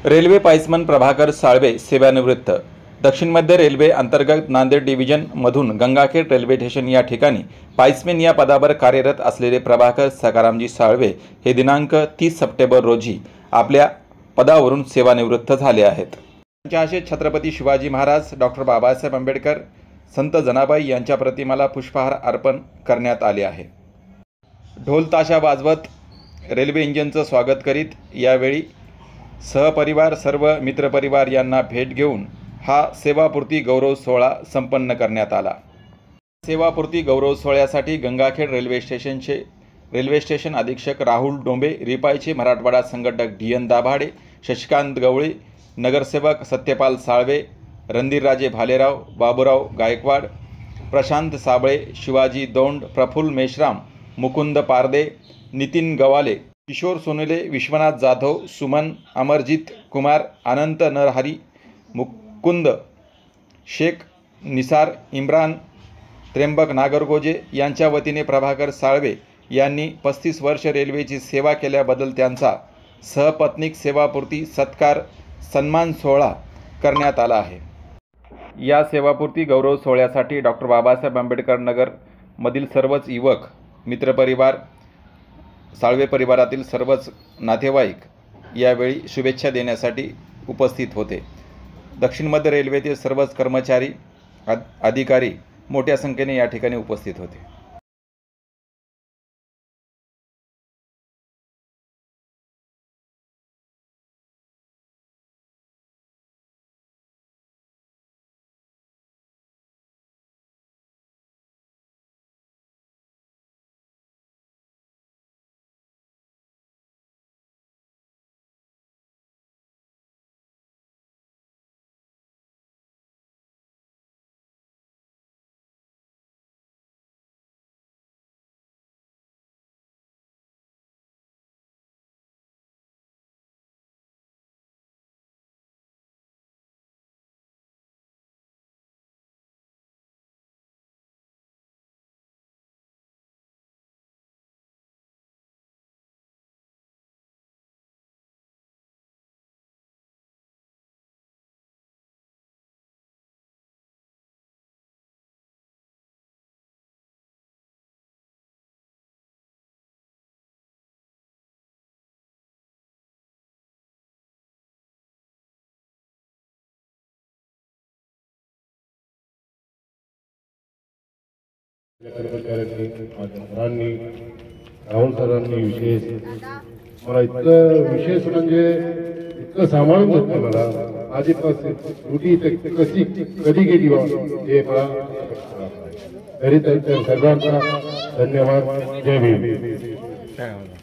Railway पाईसमन Prabhakar Salve सेवानिवृत्त। दक्षिण मध्य रेल्वे अंतर्गत नांदेड डिव्हिजन मधून गंगाखेड रेल्वे स्टेशन या ठिकाणी पाईसमन या पदावर कार्यरत असलेले प्रभाकर सकारामजी साळवे हे दिनांक 30 सप्टेंबर रोजी आपल्या पदावरून सेवानिवृत्त झाले आहेत। त्यांच्या छत्रपती शिवाजी महाराज, डॉक्टर बाबासाहेब आंबेडकर, संत जनाबाई यांच्या प्रतिमाला पुष्पहार अर्पण करण्यात आले आहे। ढोल ताशा वाजवत रेल्वे इंजिनचं स्वागत करीत यावेळी सहपरिवार सर्व मित्रपरिवार यांना भेट घेऊन हा सेवापूर्ती गौरव सोहळा संपन्न करण्यात आला। सेवापूर्ती गौरव सोहळ्यासाठी गंगाखेड रेल्वे स्टेशन अधीक्षक राहुल डोंबे, रिपाईचे मराठवाडा संघटक DN दाभाडे, शशिकांत गवळी, नगरसेवक सत्यपाल साळवे, रणधीरराजे भालेराव, बाबूराव गायकवाड, प्रशांत साबळे, शिवाजी दौंड, प्रफुल्ल मेश्राम, मुकुंद पारदे, नितीन गवाले, किशोर सोनुले, विश्वनाथ जाधव, सुमन, अमरजीत कुमार, अनंत नरहरी, मुकुंद शेख, निसार, इम्रान, त्र्यंबक नागरगोजे यांच्या वतीने प्रभाकर साळवे यांनी 35 वर्ष रेल्वेची सेवा केल्याबद्दल त्यांचा सहपत्नीक सेवापूर्ती सत्कार सन्मान सोहळा करण्यात आला आहे। या सेवापूर्ती गौरव सोहळ्यासाठी डॉक्टर बाबासाहेब आंबेडकर नगर मधील सर्वच युवक मित्रपरिवार, साळवे परिवारातील सर्वच नातेवाईक यावेळी शुभेच्छा देण्यासाठी उपस्थित होते। दक्षिण मध्य रेल्वेतील सर्वच कर्मचारी, अधिकारी मोठ्या संख्येने या ठिकाणी उपस्थित होते। कर्मचाऱ्यांनी राहुल सरांनी विशेष मला इतकं विशेष म्हणजे इतकं सांभाळून घेतलं मला आधीपासून ड्युटी कशी कधी गेली हे मला तरी सर्वांचा धन्यवाद। जय भीम।